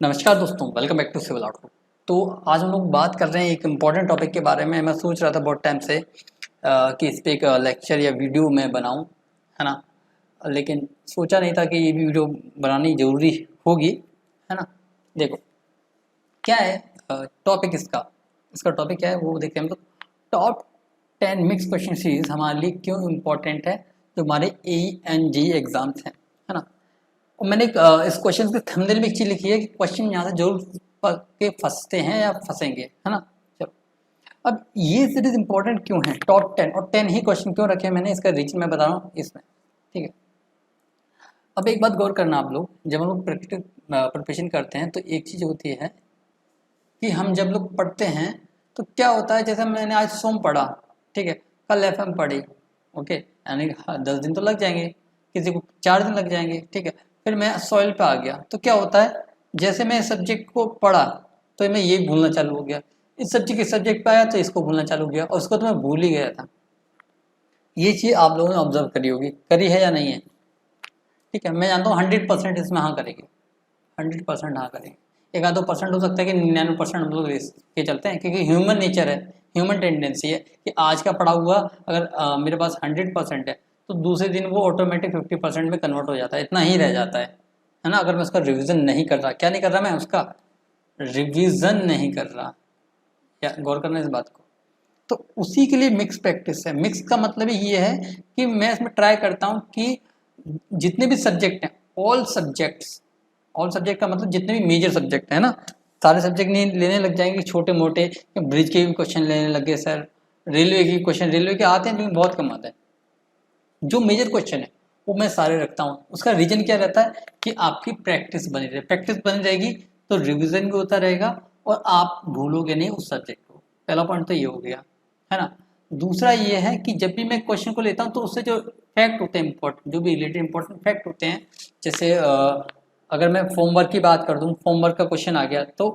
नमस्कार दोस्तों, welcome back to civil outlook. तो आज हम लोग बात कर रहे हैं एक इम्पॉर्टेंट टॉपिक के बारे में। मैं सोच रहा था बहुत टाइम से कि इस पे एक लेक्चर या वीडियो मैं बनाऊं, है ना। लेकिन सोचा नहीं था कि ये वीडियो बनानी ज़रूरी होगी, है ना। देखो क्या है टॉपिक इसका टॉपिक क्या है वो देखते हैं हम। तो टॉप 10 मिक्स क्वेश्चन सीरीज हमारे लिए क्यों इम्पोर्टेंट है, जो हमारे ANG एग्जाम्स हैं, है ना। और मैंने इस क्वेश्चन के थंबनेल में एक चीज लिखी है कि क्वेश्चन यहाँ से जरूर के फंसते हैं या फंसेंगे, है ना। चलो, अब ये सीरीज इंपॉर्टेंट क्यों है, टॉप 10 और 10 ही क्वेश्चन क्यों रखे हैं मैंने, इसका रीजन मैं बता रहा हूँ इसमें। ठीक है, अब एक बात गौर करना आप लोग, जब हम लोग प्रैक्टिस प्रिपरेशन करते हैं तो एक चीज होती है कि हम जब लोग पढ़ते हैं तो क्या होता है, जैसे मैंने आज सोम पढ़ा, ठीक है, कल FM पढ़ी, ओके, यानी 10 दिन तो लग जाएंगे, किसी को 4 दिन लग जाएंगे, ठीक है। फिर मैं सॉइल पे आ गया तो क्या होता है, जैसे मैं सब्जेक्ट को पढ़ा तो मैं ये भूलना चालू हो गया, इस सब्जेक्ट पे आया तो इसको भूलना चालू हो गया, और उसको तो मैं भूल ही गया था। ये चीज़ आप लोगों ने ऑब्जर्व करी होगी, करी है या नहीं है। ठीक है, मैं जानता हूँ 100% इसमें हाँ करेंगे, 100% हाँ करेंगे। एक आधो परसेंट हो सकता है कि 99% हम लोग के चलते हैं, क्योंकि ह्यूमन नेचर है, ह्यूमन टेंडेंसी है कि आज का पढ़ा हुआ अगर मेरे पास 100% है तो दूसरे दिन वो ऑटोमेटिक 50% में कन्वर्ट हो जाता है, इतना ही रह जाता है ना। अगर मैं उसका रिविजन नहीं कर रहा, क्या नहीं कर रहा, मैं उसका रिविजन नहीं कर रहा, क्या गौर करना इस बात को। तो उसी के लिए मिक्स प्रैक्टिस है। मिक्स का मतलब ये है कि मैं इसमें ट्राई करता हूँ कि जितने भी सब्जेक्ट हैं, ऑल सब्जेक्ट्स, ऑल सब्जेक्ट का मतलब जितने भी मेजर सब्जेक्ट है ना, सारे सब्जेक्ट नहीं लेने लग जाएंगे, छोटे मोटे ब्रिज के भी क्वेश्चन लेने लगे सर, रेलवे के क्वेश्चन, रेलवे के आते हैं लेकिन बहुत कम आते हैं। जो मेजर क्वेश्चन है वो मैं सारे रखता हूँ। उसका रीजन क्या रहता है कि आपकी प्रैक्टिस बनी रहे, प्रैक्टिस बनी रहेगी तो रिविजन भी होता रहेगा और आप भूलोगे नहीं उस सब्जेक्ट को। पहला पॉइंट तो ये हो गया, है ना। दूसरा ये है कि जब भी मैं क्वेश्चन को लेता हूँ तो उससे जो फैक्ट होते हैं इंपॉर्टेंट, जो भी रिलेटेड इंपॉर्टेंट फैक्ट होते हैं, जैसे अगर मैं फॉर्मवर्क की बात कर दूँ, फॉर्मवर्क का क्वेश्चन आ गया तो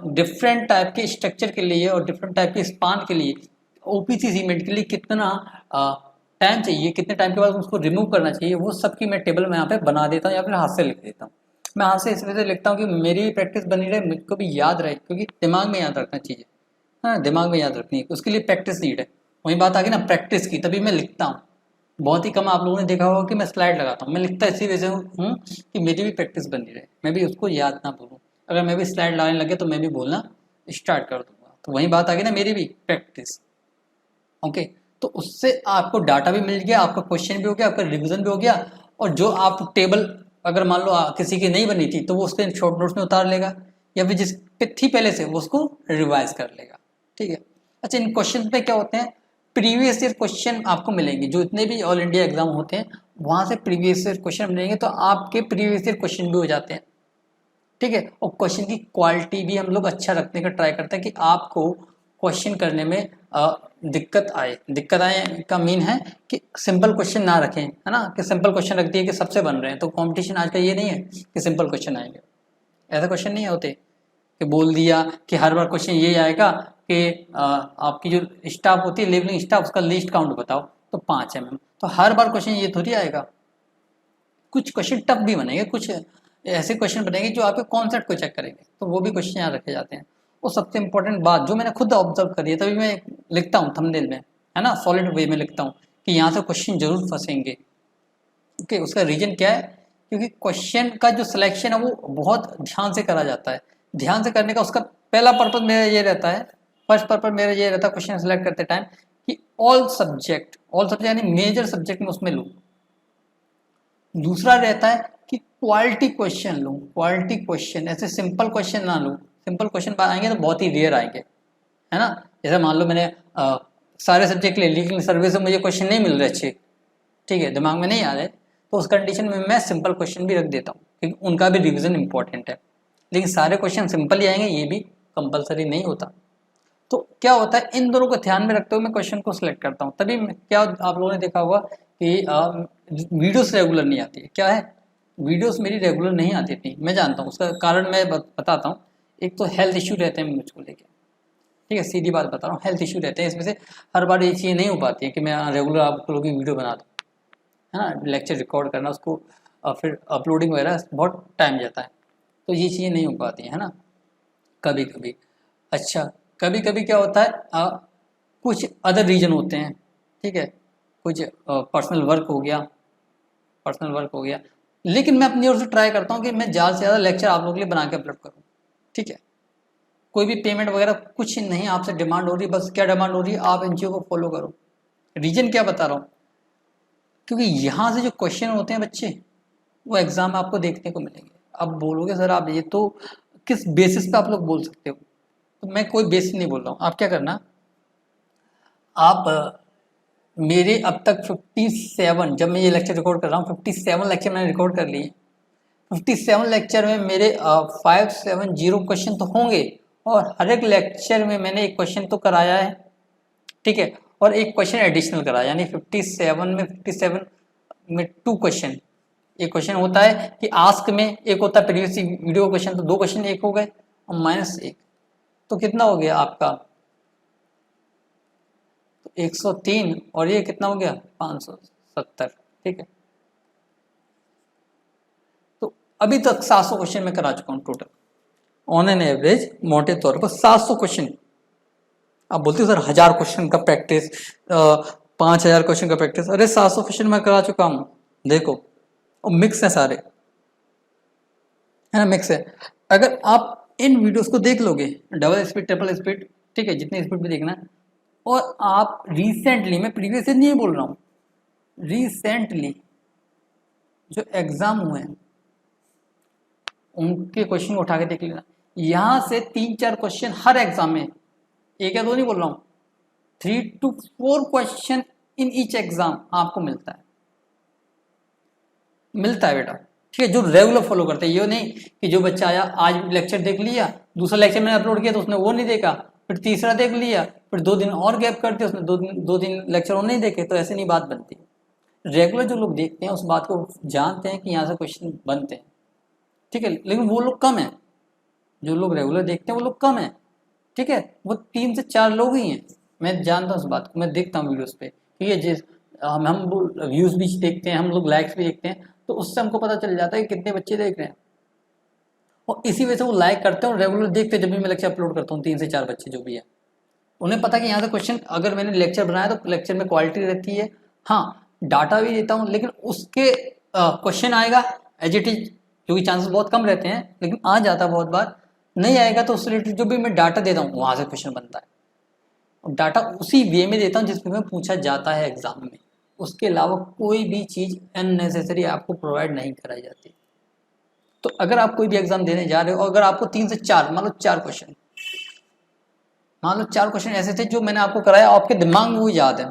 डिफरेंट टाइप के स्ट्रक्चर के लिए और डिफरेंट टाइप के स्पान के लिए OPC सीमेंट के लिए कितना टाइम चाहिए, कितने टाइम के बाद उसको रिमूव करना चाहिए, वो सब की मैं टेबल में यहाँ पे बना देता हूँ या फिर हाथ से लिख देता हूँ। मैं हाथ से इस वजह से लिखता हूँ कि मेरी भी प्रैक्टिस बनी रहे, मुझको भी याद रहे, क्योंकि दिमाग में याद रखना चीज़ें, हाँ दिमाग में याद रखनी है, उसके लिए प्रैक्टिस नीड है। वही बात आ गई ना प्रैक्टिस की, तभी मैं लिखता हूँ। बहुत ही कम आप लोगों ने देखा होगा कि मैं स्लाइड लगाता हूँ, मैं लिखता इसी वजह से हूँ कि मेरी भी प्रैक्टिस बनी रहे, मैं भी उसको याद ना भूलूँ। अगर मैं भी स्लाइड लगाने लगे तो मैं भी बोलना स्टार्ट कर दूंगा। तो वही बात आ गई ना, मेरी भी प्रैक्टिस, ओके। तो उससे आपको डाटा भी मिल गया, आपका क्वेश्चन भी हो गया, आपका रिवीजन भी हो गया, और जो आप टेबल अगर मान लो किसी की नहीं बनी थी तो वो उसके शॉर्ट नोट्स में उतार लेगा, या फिर जिस पे थी पहले से वो उसको रिवाइज कर लेगा। ठीक है, अच्छा इन क्वेश्चन पे क्या होते हैं, प्रीवियस ईयर क्वेश्चन आपको मिलेंगे, जो इतने भी ऑल इंडिया एग्जाम होते हैं वहां से प्रीवियस ईयर क्वेश्चन मिलेंगे, तो आपके प्रीवियस ईयर क्वेश्चन भी हो जाते हैं। ठीक है, और क्वेश्चन की क्वालिटी भी हम लोग अच्छा रखने का ट्राई करते हैं कि आपको क्वेश्चन करने में दिक्कत आए का मीन है कि सिंपल क्वेश्चन ना रखें, है ना, कि सिंपल क्वेश्चन रख दिए कि सबसे बन रहे हैं, तो कंपटीशन आज का ये नहीं है कि सिंपल क्वेश्चन आएंगे, ऐसा क्वेश्चन नहीं होते कि बोल दिया कि हर बार क्वेश्चन ये आएगा कि आपकी जो स्टाफ होती है लेवलिंग स्टाफ, उसका लिस्ट काउंट बताओ तो 5 तो हर बार क्वेश्चन ये थोड़ी आएगा। कुछ क्वेश्चन टफ भी बनेंगे, कुछ ऐसे क्वेश्चन बनेंगे जो आपके कॉन्सेप्ट को चेक करेंगे, तो वो भी क्वेश्चन यहाँ रखे जाते हैं। वो सबसे इंपॉर्टेंट बात जो मैंने खुद ऑब्जर्व करी है, तभी मैं लिखता हूँ थंबनेल में, है ना, सॉलिड वे में लिखता हूँ कि यहाँ से क्वेश्चन जरूर फंसेंगे। ओके, उसका रीजन क्या है, क्योंकि क्वेश्चन का जो सिलेक्शन है वो बहुत ध्यान से करा जाता है। ध्यान से करने का उसका पहला पर्पज मेरा ये रहता है, फर्स्ट पर्पज मेरा ये रहता है क्वेश्चन सिलेक्ट करते टाइम कि ऑल सब्जेक्ट यानी मेजर सब्जेक्ट में उसमें लूँ। दूसरा रहता है कि क्वालिटी क्वेश्चन लूँ, क्वालिटी क्वेश्चन, ऐसे सिंपल क्वेश्चन ना लूँ। सिंपल क्वेश्चन आएंगे तो बहुत ही रेयर आएंगे, है ना। जैसे मान लो मैंने सारे सब्जेक्ट ले लिए लेकिन सर्वे से मुझे क्वेश्चन नहीं मिल रहे अच्छे, ठीक है, दिमाग में नहीं आ रहे, तो उस कंडीशन में मैं सिंपल क्वेश्चन भी रख देता हूँ क्योंकि उनका भी रिविजन इंपॉर्टेंट है। लेकिन सारे क्वेश्चन सिंपल ही आएंगे ये भी कंपलसरी नहीं होता। तो क्या होता है, इन दोनों को ध्यान में रखते हुए मैं क्वेश्चन को सिलेक्ट करता हूँ। तभी क्या आप लोगों ने देखा होगा कि वीडियोस रेगुलर नहीं आती है, क्या है, वीडियोस मेरी रेगुलर नहीं आती थी, मैं जानता हूँ उसका कारण मैं बताता हूँ। एक तो हेल्थ इशू रहते हैं मुझको लेके, ठीक है, सीधी बात बता रहा हूँ, हेल्थ इशू रहते हैं, इसमें से हर बार ये चीज़ नहीं हो पाती है कि मैं रेगुलर आप लोगों की वीडियो बना दूँ, है ना। लेक्चर रिकॉर्ड करना, उसको फिर अपलोडिंग वगैरह बहुत टाइम जाता है। तो ये चीज़ें नहीं हो पाती है ना कभी कभी। अच्छा, कभी कभी क्या होता है कुछ अदर रीजन होते हैं, ठीक है, कुछ पर्सनल वर्क हो गया, पर्सनल वर्क हो गया, लेकिन मैं अपनी ओर से ट्राई करता हूँ कि मैं ज़्यादा से ज़्यादा लेक्चर आप लोगों के लिए बना के अपलोड करूँ, ठीक है। कोई भी पेमेंट वगैरह कुछ नहीं आपसे डिमांड हो रही, बस क्या डिमांड हो रही है, आप इन चीज़ों को फॉलो करो। रीजन क्या बता रहा हूँ, क्योंकि यहाँ से जो क्वेश्चन होते हैं बच्चे, वो एग्जाम में आपको देखने को मिलेंगे। अब बोलोगे सर आप ये तो किस बेसिस पे आप लोग बोल सकते हो, तो मैं कोई बेसिस नहीं बोल रहा हूँ। आप क्या करना, आप मेरे अब तक 57, जब मैं ये लेक्चर रिकॉर्ड कर रहा हूँ 57 लेक्चर मैंने रिकॉर्ड कर लिए। 57 लेक्चर में मेरे 570 क्वेश्चन तो होंगे, और हर एक लेक्चर में मैंने एक क्वेश्चन तो कराया है, ठीक है, और एक क्वेश्चन एडिशनल कराया, यानी 57 में 2 क्वेश्चन। एक क्वेश्चन होता है कि आस्क में, एक होता है प्रीवियस वीडियो क्वेश्चन, तो 2 क्वेश्चन एक हो गए और -1, तो कितना हो गया आपका, तो 103, और ये कितना हो गया 570, ठीक है। तो अभी तक 700 क्वेश्चन मैं करा चुका हूँ टोटल, ऑन एन एवरेज मोटे तौर पर 700 क्वेश्चन। आप बोलते हो सर 1000 क्वेश्चन का प्रैक्टिस, 5000 क्वेश्चन का प्रैक्टिस, अरे 700 क्वेश्चन मैं करा चुका हूँ, देखो, और मिक्स है सारे, है ना, मिक्स है। अगर आप इन वीडियोस को देख लोगे, डबल स्पीड ट्रिपल स्पीड, ठीक है, जितनी स्पीड में देखना है, और आप रिसेंटली, मैं प्रीवियस नहीं बोल रहा हूँ, रिसेंटली जो एग्जाम हुए हैं उनके क्वेश्चन उठा के देख लेना, यहाँ से 3-4 क्वेश्चन हर एग्जाम में, एक या दो नहीं बोल रहा हूँ, 3 to 4 question in each exam आपको मिलता है, मिलता है बेटा, ठीक है, जो रेगुलर फॉलो करते हैं। ये नहीं कि जो बच्चा आया आज लेक्चर देख लिया, दूसरा लेक्चर मैंने अपलोड किया तो उसने वो नहीं देखा, फिर तीसरा देख लिया, फिर 2 दिन और गैप करते उसने 2 दिन लेक्चर और नहीं देखे, तो ऐसे नहीं बात बनती। रेगुलर जो लोग देखते हैं उस बात को जानते हैं कि यहाँ से क्वेश्चन बनते हैं, ठीक है, लेकिन वो लोग कम है, जो लोग रेगुलर देखते हैं वो लोग कम है, ठीक है, वो 3 से 4 लोग ही हैं। मैं जानता हूँ उस बात को, मैं देखता हूँ वीडियोस पे, ठीक है, जिस हम व्यूज भी देखते हैं, हम लोग लाइक्स भी देखते हैं, तो उससे हमको पता चल जाता है कि कितने बच्चे देख रहे हैं, और इसी वजह से वो लाइक करते हैं और रेगुलर देखते हैं। जब भी मैं लेक्चर अपलोड करता हूँ 3 से 4 बच्चे जो भी है, उन्हें पता है कि यहाँ से क्वेश्चन, अगर मैंने लेक्चर बनाया तो लेक्चर में क्वालिटी रहती है, हाँ डाटा भी देता हूँ, लेकिन उसके क्वेश्चन आएगा एज इट इज, जो कि चांसेस बहुत कम रहते हैं, लेकिन आ जाता है बहुत बार। नहीं आएगा तो उससे रिलेटेड जो भी मैं डाटा देता हूँ वहाँ से क्वेश्चन बनता है, और डाटा उसी वे में देता हूँ जिसमें में पूछा जाता है एग्जाम में, उसके अलावा कोई भी चीज़ अननेसेसरी आपको प्रोवाइड नहीं कराई जाती। तो अगर आप कोई भी एग्जाम देने जा रहे हो, अगर आपको 3 से 4, मान लो 4 क्वेश्चन, मान लो 4 क्वेश्चन ऐसे थे जो मैंने आपको कराया, आपके दिमाग में वो याद है,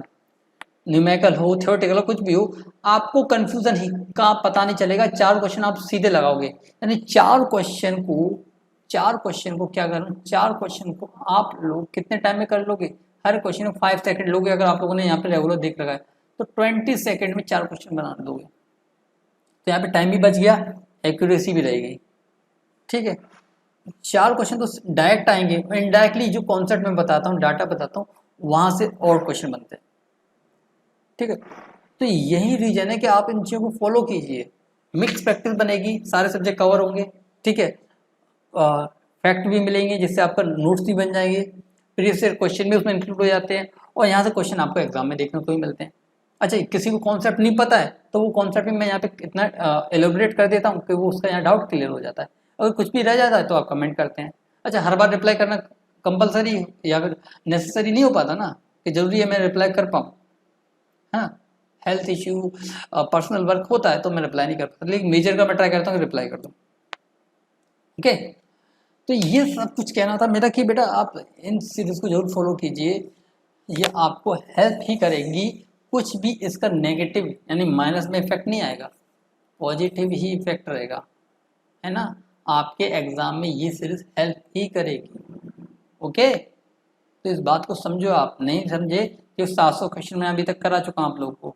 न्यूमेरिकल हो, थ्योरेटिकल हो, कुछ भी हो, आपको कंफ्यूजन ही का पता नहीं चलेगा, 4 क्वेश्चन आप सीधे लगाओगे, यानी 4 क्वेश्चन को क्या करूँ, 4 क्वेश्चन को आप लोग कितने टाइम में कर लोगे, हर क्वेश्चन में 5 सेकंड लोगे, अगर आप लोगों ने यहाँ पे रेगुलर देख रखा है तो 20 सेकंड में 4 क्वेश्चन बना दोगे, तो यहाँ पे टाइम भी बच गया, एक्यूरेसी भी रहेगी, ठीक है। 4 क्वेश्चन तो डायरेक्ट आएंगे, इनडायरेक्टली जो कॉन्सेप्ट में बताता हूँ, डाटा बताता हूँ, वहां से और क्वेश्चन बनते हैं, ठीक है। तो यही रीजन है कि आप इन चीज़ों को फॉलो कीजिए, मिक्स प्रैक्टिस बनेगी, सारे सब्जेक्ट कवर होंगे, ठीक है, फैक्ट भी मिलेंगे जिससे आपका नोट्स भी बन जाएंगे, प्रीवियस ईयर क्वेश्चन भी उसमें इंक्लूड हो जाते हैं, और यहाँ से क्वेश्चन आपको एग्जाम में देखने को भी मिलते हैं। अच्छा, किसी को कॉन्सेप्ट नहीं पता है तो वो कॉन्सेप्ट में मैं यहाँ पे इतना एलोबरेट कर देता हूँ कि वो उसका यहाँ डाउट क्लियर हो जाता है। अगर कुछ भी रह जाता है तो आप कमेंट करते हैं। अच्छा, हर बार रिप्लाई करना कंपलसरी या फिर नेसेसरी नहीं हो पाता ना, कि जरूरी है मैं रिप्लाई कर पाऊँ, है ना, हेल्थ इश्यू, पर्सनल वर्क होता है तो मैं रिप्लाई नहीं कर पाता, लेकिन मेजर का मैं ट्राई करता हूँ कि रिप्लाई कर दूँ, ओके। तो ये सब कुछ कहना था मेरा कि बेटा आप इन सीरीज को जरूर फॉलो कीजिए, ये आपको हेल्प ही करेगी, कुछ भी इसका नेगेटिव यानी माइनस में इफेक्ट नहीं आएगा, पॉजिटिव ही इफेक्ट रहेगा, है ना, आपके एग्जाम में ये सीरीज हेल्प ही करेगी, ओके। तो इस बात को समझो, आप नहीं समझे कि 700 क्वेश्चन मैं अभी तक करा चुका हूँ आप लोगों को,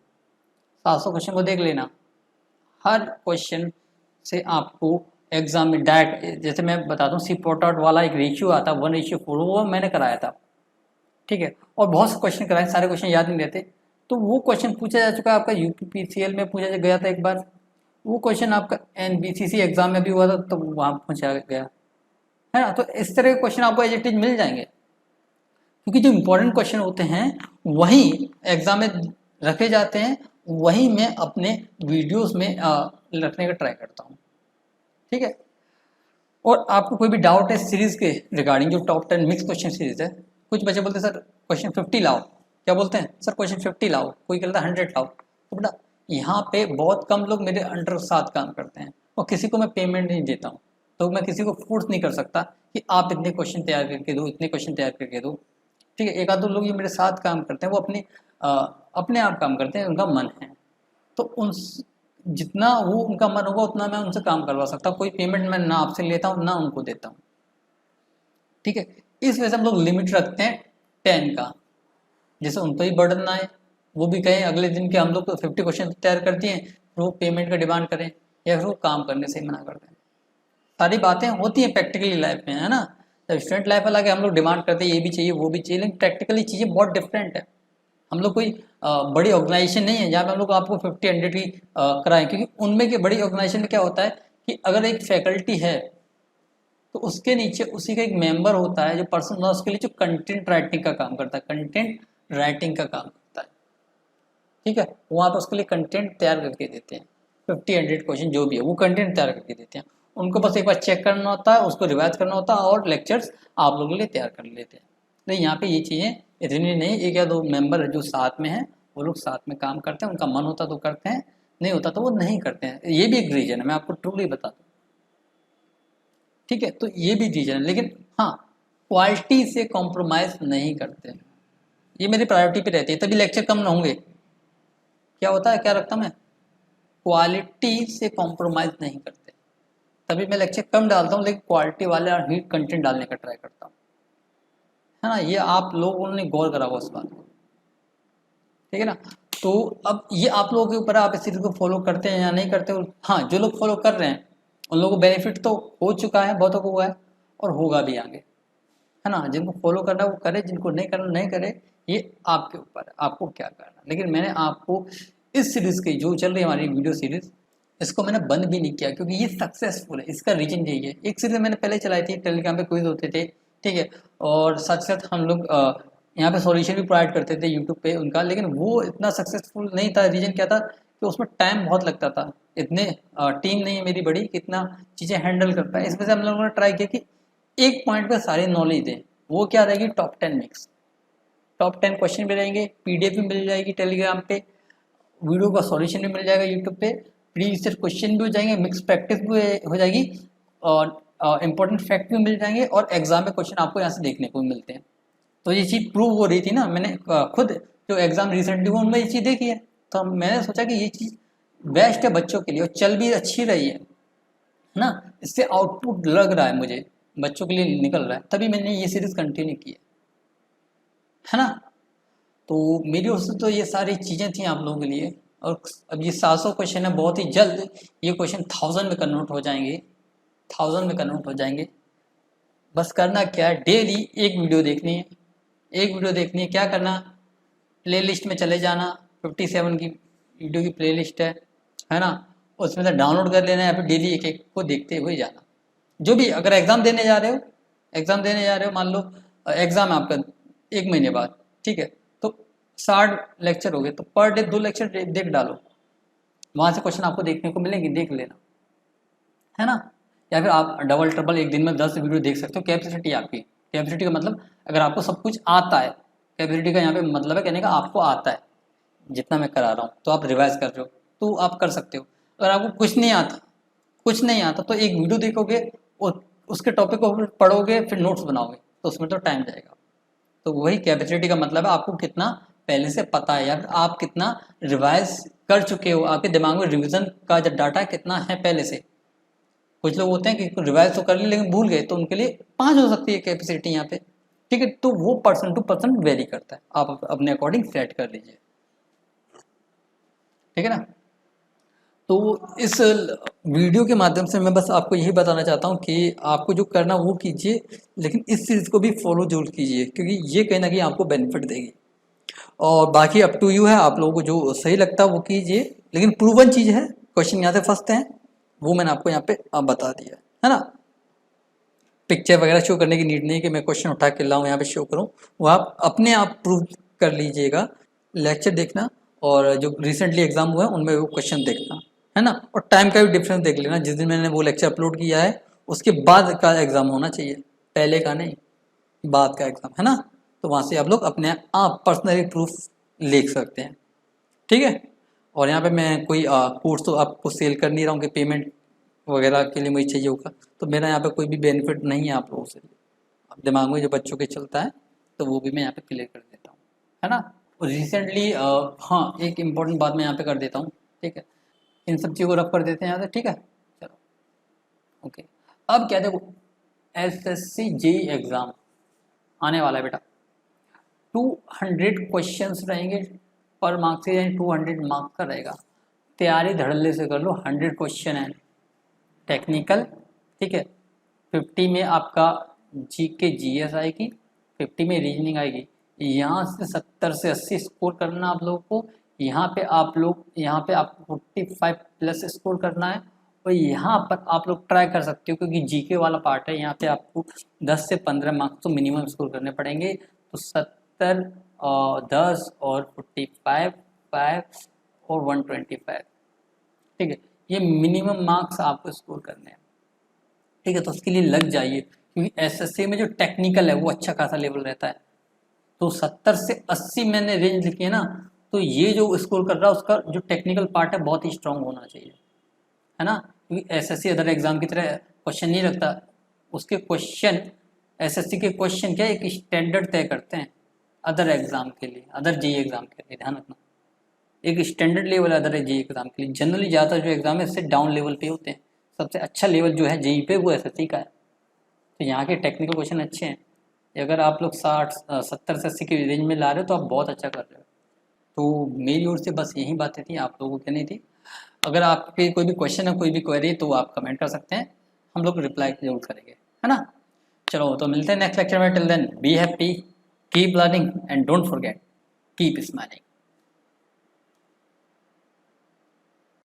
700 क्वेश्चन को देख लेना, हर क्वेश्चन से आपको एग्जाम में डायरेक्ट, जैसे मैं बताता हूँ सी पोर्ट वाला एक रेशियो आता है 1:4, वो मैंने कराया था, ठीक है, और बहुत से क्वेश्चन कराए, सारे क्वेश्चन याद नहीं रहते, तो वो क्वेश्चन पूछा जा चुका है आपका यूपीपीसीएल में पूछा गया था एक बार, वो क्वेश्चन आपका NBCC एग्जाम में भी हुआ था तो वहाँ पहुँचा गया, है ना। तो इस तरह के क्वेश्चन आपको एज इट इज मिल जाएंगे, क्योंकि जो इंपॉर्टेंट क्वेश्चन होते हैं वही एग्जाम में रखे जाते हैं, वही मैं अपने वीडियोस में रखने का ट्राई करता हूँ, ठीक है। और आपको कोई भी डाउट है सीरीज के रिगार्डिंग, जो टॉप 10 मिक्स क्वेश्चन सीरीज है, कुछ बच्चे बोलते हैं सर क्वेश्चन 50 लाओ, क्या बोलते हैं सर क्वेश्चन 50 लाओ, कोई कहता है 100 लाओ। तो बेटा यहाँ पे बहुत कम लोग मेरे अंडर साथ काम करते हैं और किसी को मैं पेमेंट नहीं देता हूँ, तो मैं किसी को फोर्स नहीं कर सकता कि आप इतने क्वेश्चन तैयार करके दो, इतने क्वेश्चन तैयार करके दो, ठीक है। एक आध दो लोग ये मेरे साथ काम करते हैं, वो अपने आप काम करते हैं, उनका मन है, तो उन जितना वो उनका मन होगा उतना मैं उनसे काम करवा सकता हूँ, कोई पेमेंट मैं ना आपसे लेता हूँ ना उनको देता हूँ, ठीक है। इस वजह से हम लोग लिमिट रखते हैं 10 का, जैसे उन पर ही बर्डन ना आए, वो भी कहें अगले दिन के हम लोग 50 क्वेश्चन तैयार कर दिए, फिर वो पेमेंट का डिमांड करें या फिर वो काम करने से ही मना कर दें। सारी बातें होती हैं प्रैक्टिकली लाइफ में, है ना। जब स्टूडेंट लाइफ अलग है, हम लोग डिमांड करते हैं ये भी चाहिए वो भी चाहिए, लेकिन प्रैक्टिकली चीज़ें बहुत डिफरेंट है। हम लोग कोई बड़ी ऑर्गेनाइजेशन नहीं है जहाँ पे हम लोग आपको 50-100 की कराएं, क्योंकि उनमें के बड़ी ऑर्गेनाइजेशन में क्या होता है कि अगर एक फैकल्टी है तो उसके नीचे उसी का एक मेंबर होता है जो पर्सन होता है, उसके लिए जो कंटेंट राइटिंग का काम करता है, कंटेंट राइटिंग का काम करता है, ठीक है। वहाँ पर उसके लिए कंटेंट तैयार करके देते हैं, 50-100 क्वेश्चन जो भी है वो कंटेंट तैयार करके देते हैं। उनको बस एक बार चेक करना होता है, उसको रिवाइज करना होता है और लेक्चर्स आप लोगों के लिए तैयार कर लेते हैं। लेकिन यहाँ पे ये चीज़ें इतनी नहीं, एक या दो मेंबर जो साथ में हैं वो लोग साथ में काम करते हैं, उनका मन होता तो करते हैं, नहीं होता तो वो नहीं करते हैं। ये भी एक रीजन है, मैं आपको ट्रूली बता दूँ, ठीक है। तो ये भी रीजन है, लेकिन हाँ क्वालिटी से कॉम्प्रोमाइज़ नहीं करते हैं, ये मेरी प्रायोरिटी पे रहती है, तभी लेक्चर कम ना होंगे। क्या होता है, क्या रखता मैं, क्वालिटी से कॉम्प्रोमाइज़ नहीं करते, तभी मैं लेक्चर कम डालता हूँ, लेकिन क्वालिटी वाले और हीट कंटेंट डालने का ट्राई करता हूँ, है ना। ये आप लोगों ने गौर करा होगा इस बात को, ठीक है ना। तो अब ये आप लोगों के ऊपर है, आप इस चीज़ को फॉलो करते हैं या नहीं करते हो। हाँ जो लोग फॉलो कर रहे हैं उन लोगों को बेनिफिट तो हो चुका है, बहुतों को हुआ है और होगा भी आगे, है ना। जिनको फॉलो करना है वो करे, जिनको नहीं करना नहीं करे, ये आपके ऊपर है, आपको क्या करना। लेकिन मैंने आपको इस सीरीज़ की जो चल रही है हमारी वीडियो सीरीज़, इसको मैंने बंद भी नहीं किया क्योंकि ये सक्सेसफुल है। इसका रीजन यही है, एक सीरीज मैंने पहले चलाई थी, टेलीग्राम पे क्विज होते थे, ठीक है, और साथ साथ हम लोग यहाँ पे सॉल्यूशन भी प्रोवाइड करते थे यूट्यूब पे उनका, लेकिन वो इतना सक्सेसफुल नहीं था। रीजन क्या था कि उसमें टाइम बहुत लगता था, इतने टीम नहीं है मेरी बड़ी कितना चीज़ें हैंडल कर पाए। इस वजह से हम लोगों ने ट्राई किया कि एक पॉइंट पर सारी नॉलेज दें। वो क्या रहेगी, टॉप 10 मिक्स, टॉप 10 क्वेश्चन भी रहेंगे, PDF भी मिल जाएगी टेलीग्राम पे, वीडियो का सॉल्यूशन भी मिल जाएगा यूट्यूब पे, प्रीवियस क्वेश्चन भी हो जाएंगे, मिक्स प्रैक्टिस भी हो जाएगी और इंपॉर्टेंट फैक्ट भी मिल जाएंगे और एग्जाम में क्वेश्चन आपको यहाँ से देखने को मिलते हैं। तो ये चीज़ प्रूव हो रही थी ना, मैंने खुद जो एग्जाम रिसेंटली हुआ उनमें ये चीज़ देखी है, तो मैंने सोचा कि ये चीज़ बेस्ट है बच्चों के लिए और चल भी अच्छी रही है ना। इससे आउटपुट लग रहा है मुझे, बच्चों के लिए निकल रहा है, तभी मैंने ये सीरीज कंटिन्यू की है ना। तो मेरी ओर से तो ये सारी चीज़ें थी आप लोगों के लिए। और अब ये 700 क्वेश्चन है, बहुत ही जल्द ये क्वेश्चन 1000 में कन्वर्ट हो जाएंगे, 1000 में कन्वर्ट हो जाएंगे। बस करना क्या है, डेली एक वीडियो देखनी है, एक वीडियो देखनी है। क्या करना, प्लेलिस्ट में चले जाना, 57 की वीडियो की प्लेलिस्ट है ना, उसमें से डाउनलोड कर लेना है, फिर डेली एक एक को देखते हुए जाना। जो भी अगर एग्ज़ाम देने जा रहे हो, एग्ज़ाम देने जा रहे हो, मान लो एग्ज़ाम है आपका 1 महीने बाद, ठीक है, तो 60 लेक्चर हो गए, तो पर डे 2 लेक्चर देख डालो, वहाँ से क्वेश्चन आपको देखने को मिलेंगे, देख लेना, है ना। या फिर आप डबल ट्रिपल एक दिन में 10 वीडियो देख सकते हो। कैपेसिटी आपकी, कैपेसिटी का मतलब अगर आपको सब कुछ आता है, कैपेसिटी का यहाँ पे मतलब है कहने का आपको आता है, जितना मैं करा रहा हूँ तो आप रिवाइज कर रहे हो तो आप कर सकते हो। अगर आपको कुछ नहीं आता, कुछ नहीं आता तो एक वीडियो देखोगे और उसके टॉपिक को पढ़ोगे, फिर नोट्स बनाओगे, तो उसमें तो टाइम जाएगा। तो वही कैपेसिटी का मतलब है आपको कितना पहले से पता है या फिर आप कितना रिवाइज कर चुके हो, आपके दिमाग में रिवीजन का जो डाटा कितना है पहले से। कुछ लोग होते हैं कि रिवाइज तो कर लिए लेकिन भूल गए, तो उनके लिए 5 हो सकती है कैपेसिटी यहाँ पे, ठीक है। तो वो पर्सन टू पर्सन वेरी करता है, आप अपने अकॉर्डिंग सेट कर लीजिए, ठीक है ना। तो इस वीडियो के माध्यम से मैं बस आपको यही बताना चाहता हूँ कि आपको जो करना वो कीजिए, लेकिन इस चीज़ को भी फॉलो जरूर कीजिए, क्योंकि ये कहीं ना कहीं आपको बेनिफिट देगी। और बाकी अप टू यू है, आप लोगों को जो सही लगता है वो कीजिए, लेकिन प्रूवन चीज़ है, क्वेश्चन यहाँ से फंसते हैं, वो मैंने आपको यहाँ पे बता दिया है ना। पिक्चर वगैरह शो करने की नीड नहीं है कि मैं क्वेश्चन उठा के लाऊं यहाँ पे शो करूं, वो आप अपने आप प्रूव कर लीजिएगा। लेक्चर देखना और जो रिसेंटली एग्जाम हुआ है उनमें वो क्वेश्चन देखना है ना, और टाइम का भी डिफरेंस देख लेना। जिस दिन मैंने वो लेक्चर अपलोड किया है उसके बाद का एग्जाम होना चाहिए, पहले का नहीं, बाद का एग्जाम है ना। तो वहाँ से आप लोग अपने आप पर्सनली प्रूफ लिख सकते हैं, ठीक है। और यहाँ पे मैं कोई कोर्स तो आपको सेल कर नहीं रहा हूँ कि पेमेंट वगैरह के लिए मुझे चाहिए होगा, तो मेरा यहाँ पे कोई भी बेनिफिट नहीं है आप लोगों से। अब दिमाग में जो बच्चों के चलता है तो वो भी मैं यहाँ पे क्लियर कर देता हूँ, है ना। रिसेंटली हाँ एक इम्पोर्टेंट बात मैं यहाँ पे कर देता हूँ, ठीक है। इन सब चीज़ों को रफ कर देते हैं यहाँ से, ठीक है। चलो ओके, अब क्या देखो, SSC JEE एग्ज़ाम आने वाला है बेटा। 200 क्वेश्चंस रहेंगे पर मार्क्स से, यानी 200 मार्क्स का रहेगा। तैयारी धड़ल्ले से कर लो, 100 क्वेश्चन है टेक्निकल, ठीक है। 50 में आपका GK GS आएगी, 50 में रीजनिंग आएगी। यहाँ से 70 से 80 स्कोर करना आप लोगों को। यहाँ पे आपको 45 प्लस स्कोर करना है। और यहाँ पर आप लोग ट्राई कर सकते हो, क्योंकि GK वाला पार्ट है, यहाँ पे आपको 10 से 15 मार्क्स तो मिनिमम स्कोर करने पड़ेंगे। तो 70 और 10 और 45 5 और 125, ठीक है। ये मिनिमम मार्क्स आपको स्कोर करने हैं, ठीक है। तो उसके लिए लग जाइए, क्योंकि SSC में जो टेक्निकल है वो अच्छा खासा लेवल रहता है। तो 70 से 80 मैंने रेंज लिखी है ना, तो ये जो स्कोर कर रहा है उसका जो टेक्निकल पार्ट है बहुत ही स्ट्रांग होना चाहिए, है ना। क्योंकि SSC अदर एग्जाम की तरह क्वेश्चन नहीं रखता। उसके क्वेश्चन, SSC के क्वेश्चन क्या एक स्टैंडर्ड तय करते हैं अदर एग्जाम के लिए, अदर JEE एग्जाम के लिए, ध्यान रखना। एक स्टैंडर्ड लेवल अदर है JEE एग्जाम के लिए। जनरली ज़्यादा जो एग्जाम है इससे डाउन लेवल पे होते हैं। सबसे अच्छा लेवल जो है JEE पे वो SSC का है। तो यहाँ के टेक्निकल क्वेश्चन अच्छे हैं। अगर आप लोग 70 से 80 की रेंज में ला रहे हो तो आप बहुत अच्छा कर रहे हो। तो मेरी ओर से बस यही बातें थी, आप लोगों को कहनी थी। अगर आपके कोई भी क्वेश्चन है, कोई भी क्वेरी, तो आप कमेंट कर सकते हैं, हम लोग रिप्लाई जरूर करेंगे, है ना। चलो तो मिलते हैं नेक्स्ट लेक्चर में। Till then be happy, keep learning and don't forget, keep smiling.